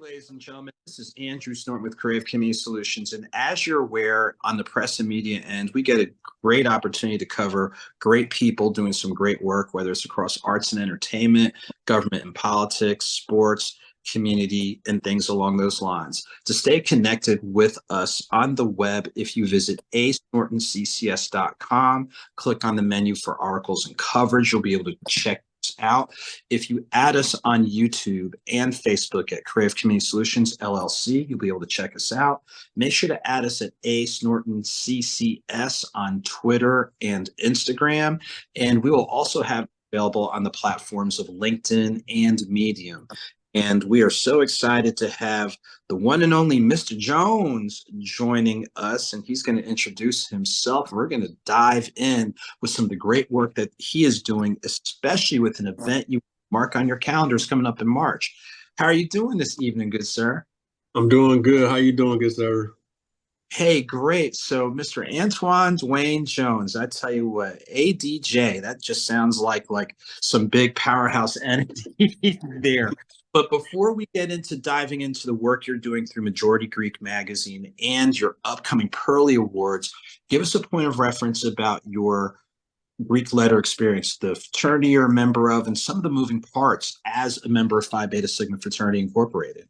ladies and gentlemen. This is Andrew Snort with Creative Community Solutions. And as you're aware, on the press and media end, we get a great opportunity to cover great people doing some great work, whether it's across arts and entertainment, government and politics, sports, community, and things along those lines. To stay connected with us on the web, if you visit asnortonccs.com, click on the menu for articles and coverage, you'll be able to check out. If you add us on YouTube and Facebook at Creative Community Solutions LLC, you'll be able to check us out. Make sure to add us at A Snorton CCS on Twitter and Instagram, and we will also have available on the platforms of LinkedIn and Medium. And we are so excited to have the one and only Mr. Jones joining us, and he's going to introduce himself. We're going to dive in with some of the great work that he is doing, especially with an event you mark on your calendars coming up in March. How are you doing this evening, good sir? I'm doing good. How you doing, good sir? Hey, great. So, Mr. Antoine Duane Jones, I tell you what, ADJ, that just sounds like some big powerhouse entity there. But before we get into diving into the work you're doing through Majority Greek Magazine and your upcoming Pearly Awards, give us a point of reference about your Greek letter experience, the fraternity you're a member of, and some of the moving parts as a member of Phi Beta Sigma Fraternity Incorporated.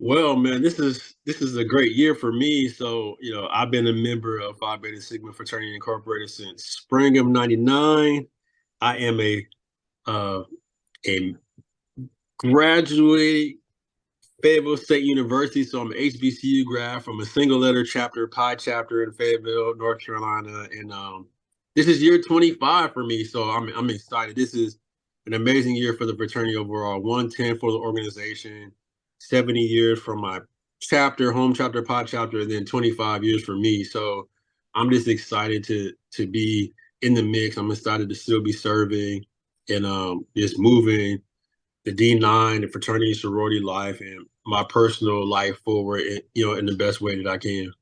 Well, man, this is a great year for me. So, I've been a member of Phi Beta Sigma Fraternity Incorporated since spring of '99. I am a graduate Fayetteville State University, so I'm an HBCU grad from a single letter chapter, Pi chapter in Fayetteville, North Carolina, and this is year 25 for me. So I'm excited. This is an amazing year for the fraternity overall. 110 for the organization, 70 years from my chapter, home chapter, Pi chapter, and then 25 years for me. So I'm just excited to be in the mix. I'm excited to still be serving and just moving the D9, the fraternity sorority life, and my personal life forward, in the best way that I can.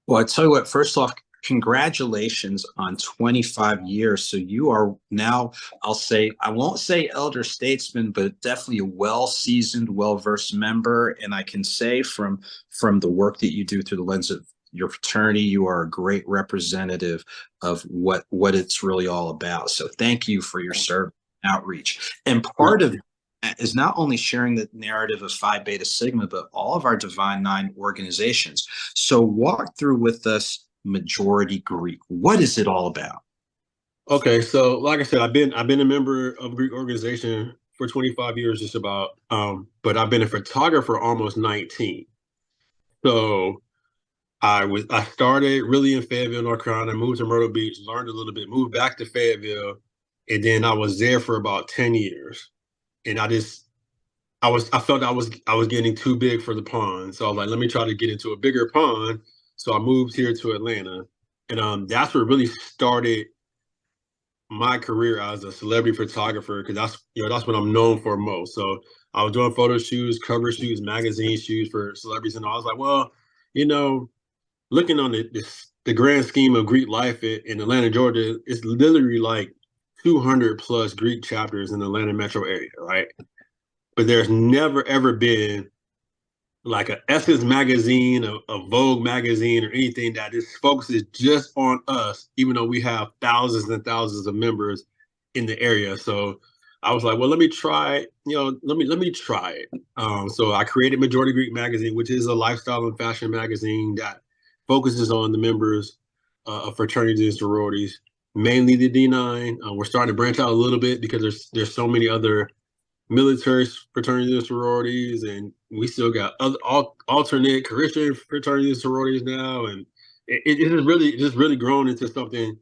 Well, I tell you what, first off, congratulations on 25 years. So you are now, I won't say elder statesman, but definitely a well-seasoned, well-versed member. And I can say from the work that you do through the lens of your fraternity, you are a great representative of what it's really all about. So thank you for your service outreach. And part of is not only sharing the narrative of Phi Beta Sigma, but all of our Divine Nine organizations. So walk through with us Majority Greek. What is it all about? Okay, so like I said, I've been a member of a Greek organization for 25 years, just about. But I've been a photographer almost 19. So I started really in Fayetteville, North Carolina, moved to Myrtle Beach, learned a little bit, moved back to Fayetteville, and then I was there for about 10 years. And I felt I was getting too big for the pond. So I was like, let me try to get into a bigger pond. So I moved here to Atlanta. And that's what really started my career as a celebrity photographer, because that's what I'm known for most. So I was doing photo shoots, cover shoots, magazine shoots for celebrities, and I was like, well, looking on the grand scheme of Greek life in Atlanta, Georgia, it's literally like 200 plus Greek chapters in the Atlanta metro area, right? But there's never ever been like a Essence magazine, a Vogue magazine, or anything that just focuses just on us, even though we have thousands and thousands of members in the area. So I was like, well, let me try, let me try it. So I created Majority Greek Magazine, which is a lifestyle and fashion magazine that focuses on the members of fraternities and sororities, mainly the D9. We're starting to branch out a little bit because there's so many other military fraternities and sororities, and we still got other alternate Christian fraternities and sororities now, and it is really grown into something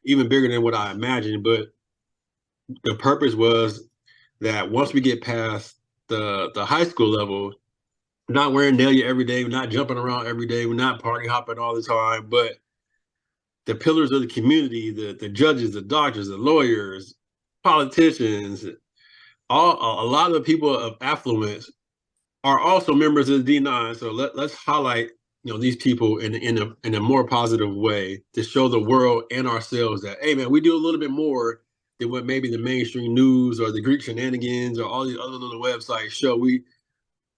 even bigger than what I imagined. But the purpose was that once we get past the high school level, we're not wearing Delia every day, we're not jumping around every day, we're not party hopping all the time, but the pillars of the community, the judges, the doctors, the lawyers, politicians, a lot of the people of affluence are also members of the D9. So let's highlight these people in a more positive way to show the world and ourselves that, hey man, we do a little bit more than what maybe the mainstream news or the Greek shenanigans or all these other little websites show.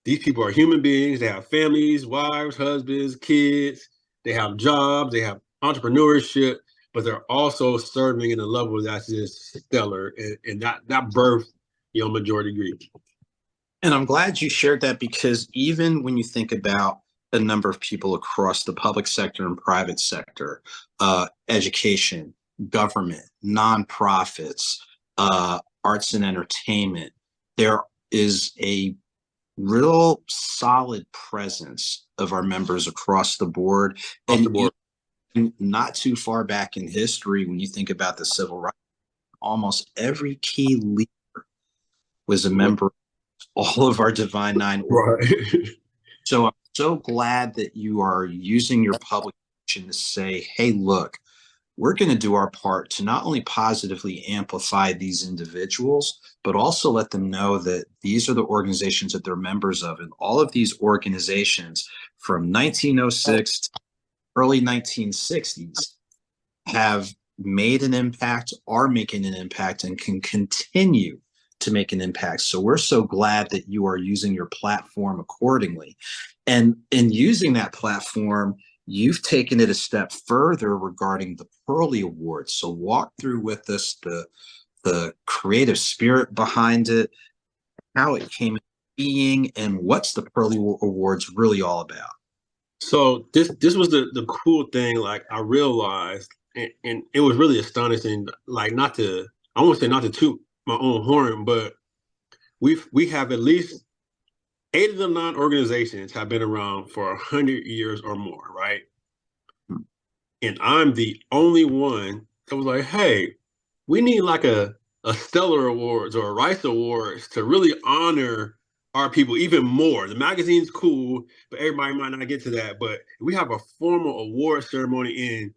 these people are human beings. They have families, wives, husbands, kids. They have jobs. They have entrepreneurship, but they're also serving in a level that's just stellar, and that birthed majority Greek. And I'm glad you shared that, because even when you think about a number of people across the public sector and private sector, education, government, nonprofits, arts and entertainment, there is a real solid presence of our members across the board. Off the board. Not too far back in history, when you think about the civil rights, almost every key leader was a member of all of our Divine Nine. Right. So I'm so glad that you are using your publication to say, hey, look, we're going to do our part to not only positively amplify these individuals, but also let them know that these are the organizations that they're members of. And all of these organizations from 1906 to early 1960s have made an impact, are making an impact, and can continue to make an impact. So we're so glad that you are using your platform accordingly. And in using that platform, you've taken it a step further regarding the Pearly Awards. So walk through with us the creative spirit behind it, how it came into being, and what's the Pearly Awards really all about. So this was the cool thing. Like, I realized, and it was really astonishing. Like, I won't say not to toot my own horn, but we have at least 8 of the 9 organizations have been around for 100 years or more, right? And I'm the only one that was like, hey, we need like a Stellar Awards or a Rice Awards to really honor our people even more. The magazine's cool, but everybody might not get to that. But we have a formal award ceremony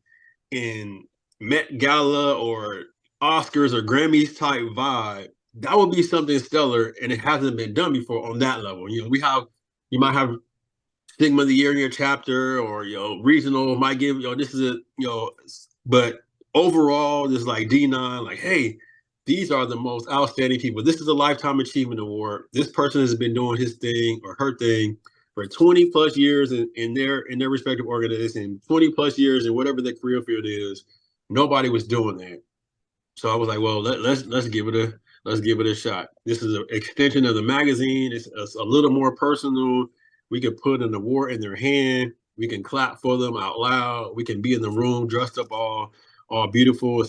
in Met Gala or Oscars or Grammys type vibe. That would be something stellar, and it hasn't been done before on that level. You might have Sigma of the Year in your chapter, or regional might give this is but overall, just like D9, like, hey, these are the most outstanding people. This is a lifetime achievement award. This person has been doing his thing or her thing for 20 plus years in their respective organization, 20 plus years in whatever their career field is. Nobody was doing that. So I was like, well, let's give it a shot. This is an extension of the magazine. It's a little more personal. We can put an award in their hand. We can clap for them out loud. We can be in the room dressed up all beautiful,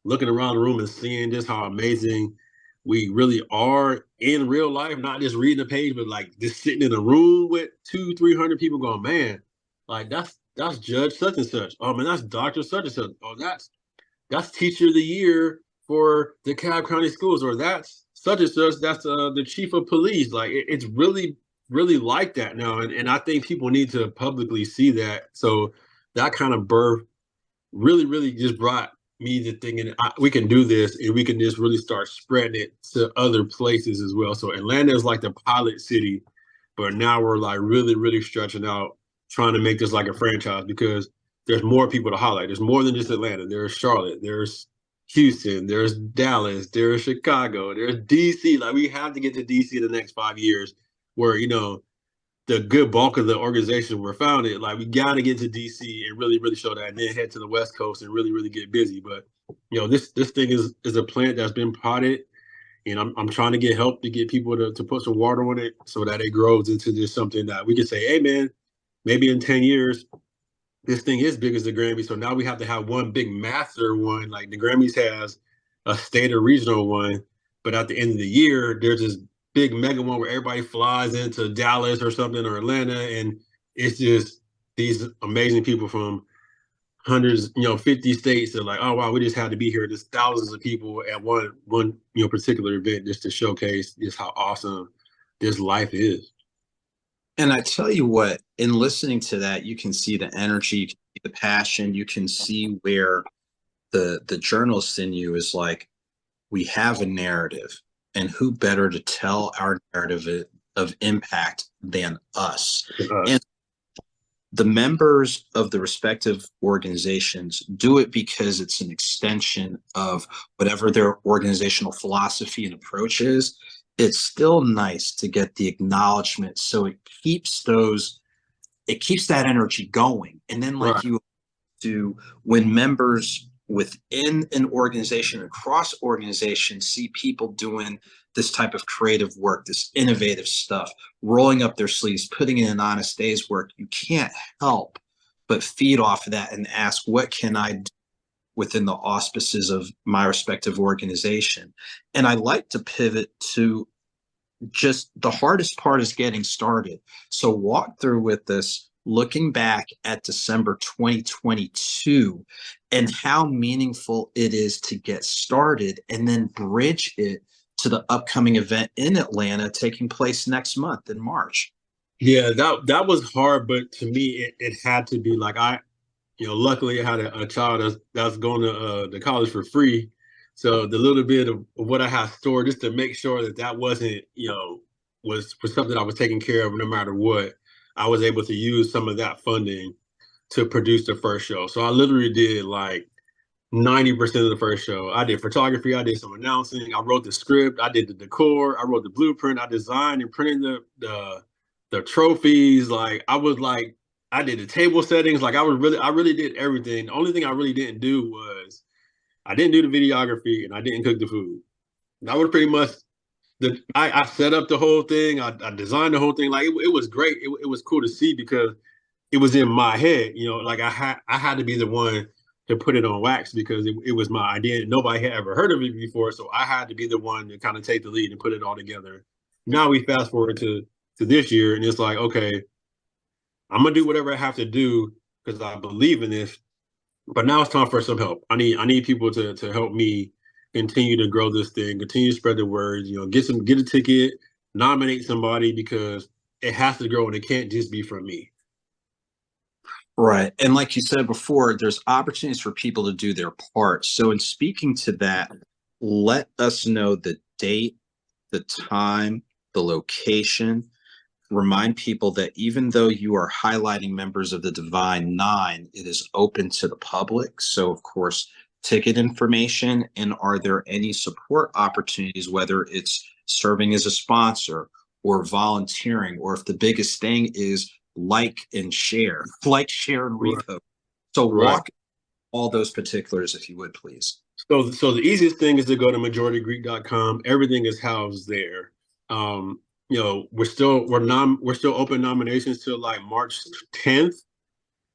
looking around the room and seeing just how amazing we really are in real life, not just reading a page, but like just sitting in a room with 200-300 people going, man, like that's Judge such and such. Oh man, that's Dr. such and such. Oh, that's Teacher of the Year for the DeKalb County Schools, or that's such and such. That's the Chief of Police. Like, it's really, really like that now, and I think people need to publicly see that. So that kind of birth really, really just brought me to thinking we can do this, and we can just really start spreading it to other places as well. So Atlanta is like the pilot city, but now we're like really, really stretching out, trying to make this like a franchise, because there's more people to highlight. There's more than just Atlanta. There's Charlotte. There's Houston. There's Dallas. There's Chicago. There's DC. Like, we have to get to DC in the next 5 years, where the good bulk of the organizations were founded. Like, we got to get to DC and really, really show that, and then head to the West Coast and really, really get busy. But this thing is a plant that's been potted, and I'm trying to get help to get people to put some water on it so that it grows into just something that we can say, hey man, maybe in 10 years this thing is big as the Grammys. So now we have to have one big master one. Like, the Grammys has a state or regional one, but at the end of the year, there's this big mega one where everybody flies into Dallas or something, or Atlanta, and it's just these amazing people from hundreds, 50 states. They're like, oh wow, we just had to be here. There's thousands of people at one particular event just to showcase just how awesome this life is. And I tell you what, in listening to that, you can see the energy, you can see the passion, you can see where the journalist in you is like, we have a narrative, and who better to tell our narrative of impact than us? And the members of the respective organizations do it because it's an extension of whatever their organizational philosophy and approach is. it's still nice to get the acknowledgement. So it keeps that energy going. And then Right. like you do, when members within an organization, across organizations, see people doing this type of creative work, this innovative stuff, rolling up their sleeves, putting in an honest day's work, you can't help but feed off of that and ask, what can I do within the auspices of my respective organization? And I like to pivot to just the hardest part is getting started. So walk through with this, looking back at December 2022 and how meaningful it is to get started and then bridge it to the upcoming event in Atlanta taking place next month in March. Yeah, that was hard, but to me, it had to be like luckily I had a child that's going to college for free. So the little bit of what I had stored just to make sure that wasn't, was something I was taking care of no matter what, I was able to use some of that funding to produce the first show. So I literally did like 90% of the first show. I did photography, I did some announcing, I wrote the script, I did the decor, I wrote the blueprint, I designed and printed the trophies. I did the table settings. Like I really did everything. The only thing I really didn't do was I didn't do the videography and I didn't cook the food. That was pretty much I set up the whole thing. I designed the whole thing. Like it was great. It was cool to see because it was in my head. Like I had to be the one to put it on wax because it was my idea. Nobody had ever heard of it before, so I had to be the one to kind of take the lead and put it all together. Now we fast forward to this year, and it's like, okay, I'm gonna do whatever I have to do because I believe in this. But now it's time for some help. I need people to help me continue to grow this thing, continue to spread the word. Get a ticket, nominate somebody because it has to grow and it can't just be from me. Right. And like you said before, there's opportunities for people to do their part. So, in speaking to that, let us know the date, the time, the location. Remind people that even though you are highlighting members of the Divine Nine, it is open to the public. So, of course, ticket information, and are there any support opportunities, whether it's serving as a sponsor or volunteering, or if the biggest thing is like, share, and Right. repost. So, Right. walk all those particulars, if you would, please. So the easiest thing is to go to majoritygreek.com. Everything is housed there. We're still open nominations till like March 10th.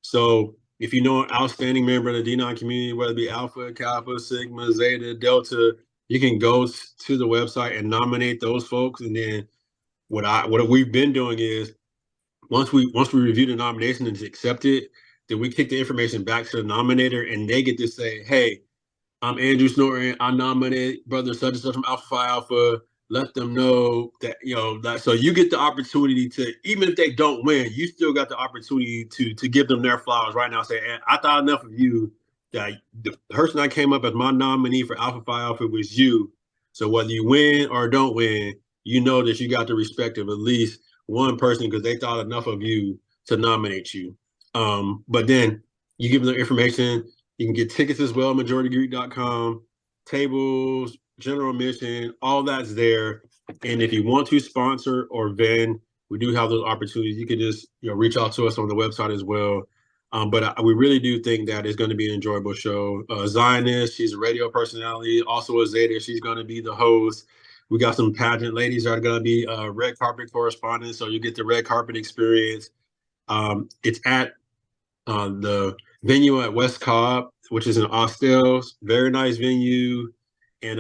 So if you know an outstanding member of the D9 community, whether it be Alpha, Kappa, Sigma, Zeta, Delta, you can go to the website and nominate those folks. And then what we've been doing is once we review the nomination and it's accepted, then we kick the information back to the nominator and they get to say, hey, I'm Andrew Snorton. I nominate brother such and such from Alpha Phi Alpha. Let them know that that. So you get the opportunity to, even if they don't win, you still got the opportunity to give them their flowers right now. Say, I thought enough of you that the person that came up as my nominee for Alpha Phi Alpha was you. So whether you win or don't win, you know that you got the respect of at least one person because they thought enough of you to nominate you. But then you give them the information. You can get tickets as well, majoritygreek.com, tables, general admission, all that's there. And if you want to sponsor or vend, we do have those opportunities. You can just reach out to us on the website as well. But we really do think that it's going to be an enjoyable show. Zionist, she's a radio personality, also a Zeta. She's going to be the host. We got some pageant ladies that are going to be red carpet correspondents, so you get the red carpet experience. It's at the venue at West Cobb, which is in Austell. Very nice venue. And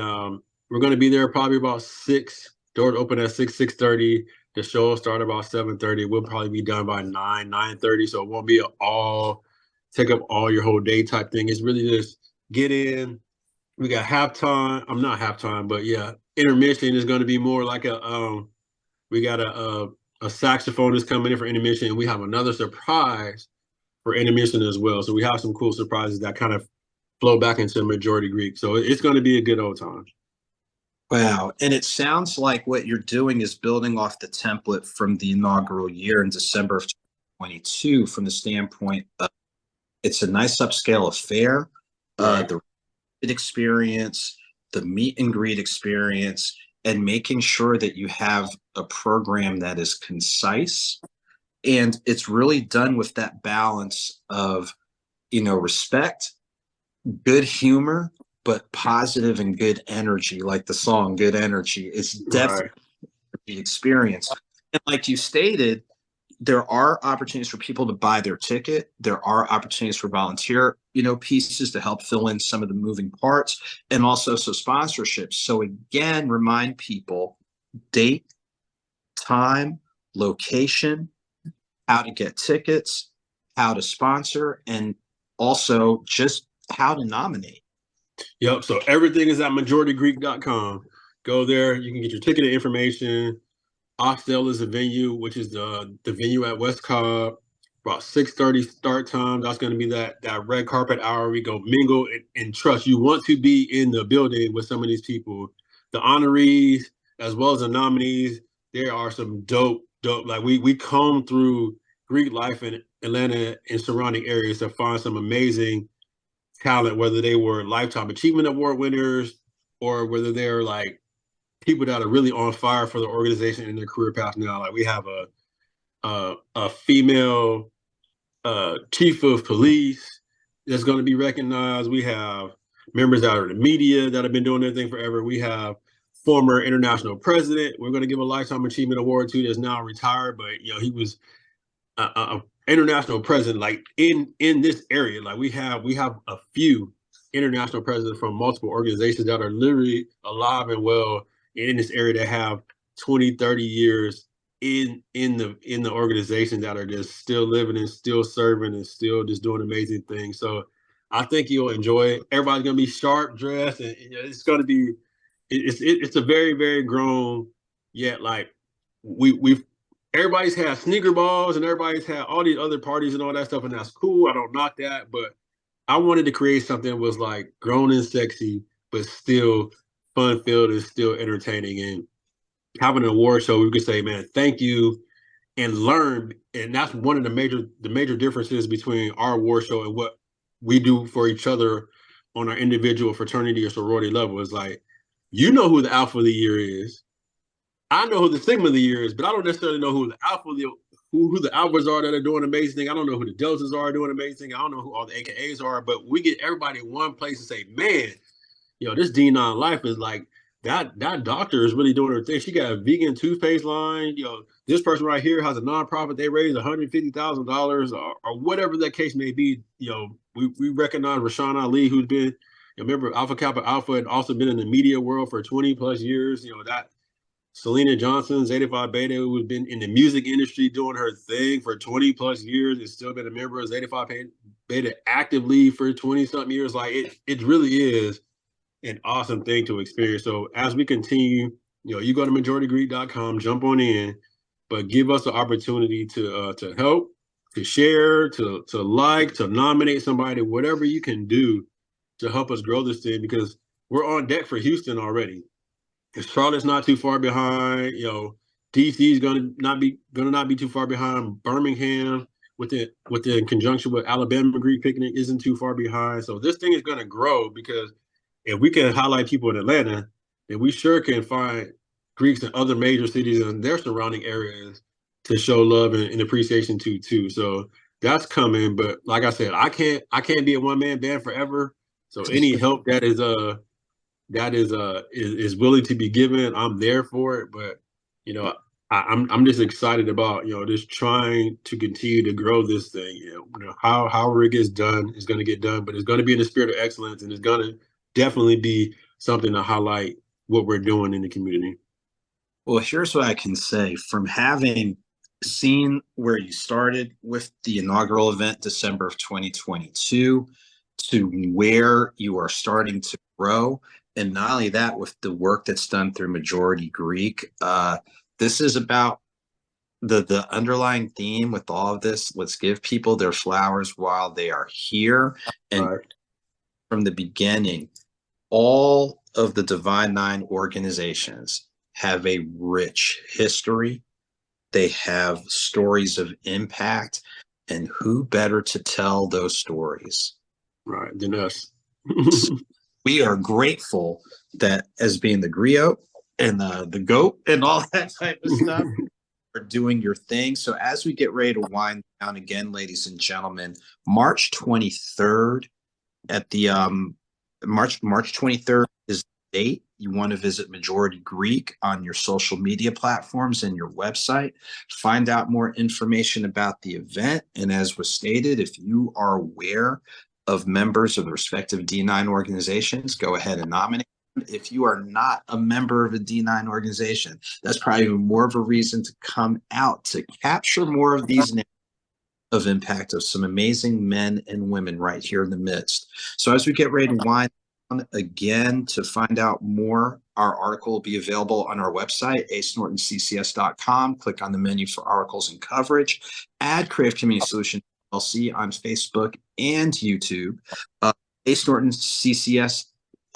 we're going to be there probably about 6. Doors open at 6:30. The show will start about 7:30. We'll probably be done by 9:30. So it won't be take up all your whole day type thing. It's really just get in. We got halftime. I'm not halftime, but yeah, intermission is going to be more like we got a saxophonist coming in for intermission. And we have another surprise for intermission as well. So we have some cool surprises that kind of flow back into Majority Greek. So it's going to be a good old time. Wow. And it sounds like what you're doing is building off the template from the inaugural year in December of 2022 from the standpoint of it's a nice upscale affair. Right. The experience, the meet and greet experience, and making sure that you have a program that is concise, and it's really done with that balance of, respect, good humor, but positive and good energy, like the song Good Energy. It's definitely Right. the experience. And like you stated, there are opportunities for people to buy their ticket. There are opportunities for volunteer, pieces to help fill in some of the moving parts, and also so sponsorships. So again, remind people date, time, location, how to get tickets, how to sponsor, and also just how to nominate. Yep. So everything is at majoritygreek.com. Go there. You can get your ticket information. Oxdale is the venue, which is the venue at West Cobb. About 6:30 start time. That's going to be that red carpet hour. We go mingle and trust. You want to be in the building with some of these people, the honorees as well as the nominees. There are some dope. Like we comb through Greek life in Atlanta and surrounding areas to find some amazing talent, whether they were Lifetime Achievement Award winners or whether they're like people that are really on fire for the organization in their career path now. Like we have a female chief of police that's going to be recognized. We have members out of the media that have been doing their thing forever. We have former international president. We're going to give a lifetime achievement award to that's now retired, but he was a international president like in this area. Like we have a few international presidents from multiple organizations that are literally alive and well in this area that have 20, 30 years in the organization that are just still living and still serving and still just doing amazing things. So I think you'll enjoy it. Everybody's gonna be sharp dressed, and it's gonna be it's a very, very grown, yet like we've everybody's had sneaker balls and everybody's had all these other parties and all that stuff, and that's cool. I don't knock that, but I wanted to create something that was like grown and sexy, but still fun filled and still entertaining. And having an award show, we could say, man, thank you, and learn. And that's one of the major differences between our award show and what we do for each other on our individual fraternity or sorority level. Is like, who the alpha of the year is. I know who the Sigma of the year is, but I don't necessarily know who the alpha who the alphas are that are doing amazing thing. I don't know who the deltas are doing amazing thing. I don't know who all the AKAs are, but we get everybody in one place and say, man, this D9 life is like that doctor is really doing her thing. She got a vegan toothpaste line. This person right here has a nonprofit. They raised $150,000 or whatever that case may be. We recognize Rashawn Ali, who's been a member of Alpha Kappa Alpha and also been in the media world for 20 plus years. That Selena Johnson, Zeta Phi Beta, who's been in the music industry doing her thing for 20 plus years, has still been a member of Zeta Phi Beta actively for 20 something years. Like it really is an awesome thing to experience. So as we continue, you go to majoritygreek.com, jump on in, but give us the opportunity to help, to share, to like, to nominate somebody, whatever you can do to help us grow this thing, because we're on deck for Houston already. Charlotte's not too far behind. DC is gonna not be too far behind. Birmingham, in conjunction with Alabama Greek Picnic, isn't too far behind. So this thing is gonna grow, because if we can highlight people in Atlanta, then we sure can find Greeks in other major cities and their surrounding areas to show love and appreciation to too. So that's coming. But like I said, I can't be a one man band forever. So any help that is willing to be given, I'm there for it. But I'm just excited about just trying to continue to grow this thing. However it gets done is going to get done, but it's going to be in the spirit of excellence, and it's going to definitely be something to highlight what we're doing in the community. Well, here's what I can say from having seen where you started with the inaugural event, December of 2022, to where you are starting to grow. And not only that, with the work that's done through Majority Greek, this is about the underlying theme with all of this. Let's give people their flowers while they are here. And Right. from the beginning, all of the Divine Nine organizations have a rich history. They have stories of impact, and who better to tell those stories? Right, than us. We are grateful that, as being the griot and the goat and all that type of stuff are doing your thing. So as we get ready to wind down again, ladies and gentlemen, March 23rd at the March 23rd is the date. You want to visit Majority Greek on your social media platforms and your website. Find out more information about the event. And as was stated, if you are aware of members of the respective D9 organizations, go ahead and nominate them. If you are not a member of a D9 organization, that's probably more of a reason to come out to capture more of these of impact of some amazing men and women right here in the midst. So as we get ready to wind down again, to find out more, our article will be available on our website, acenortonccs.com. Click on the menu for articles and coverage. Add Creative Community Solutions LLC on Facebook and YouTube. Ace Norton CCS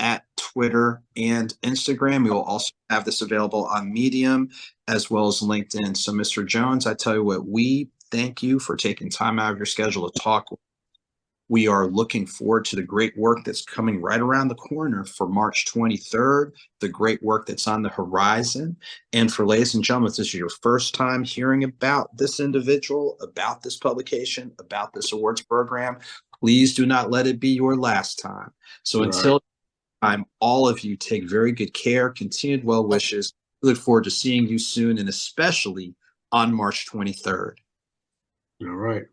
at Twitter and Instagram. We will also have this available on Medium as well as LinkedIn. So, Mr. Jones, I tell you what, we thank you for taking time out of your schedule to talk. We are looking forward to the great work that's coming right around the corner for March 23rd, the great work that's on the horizon. And for ladies and gentlemen, if this is your first time hearing about this individual, about this publication, about this awards program, please do not let it be your last time. So until time, all of you take very good care, continued well wishes. We look forward to seeing you soon, and especially on March 23rd. All right.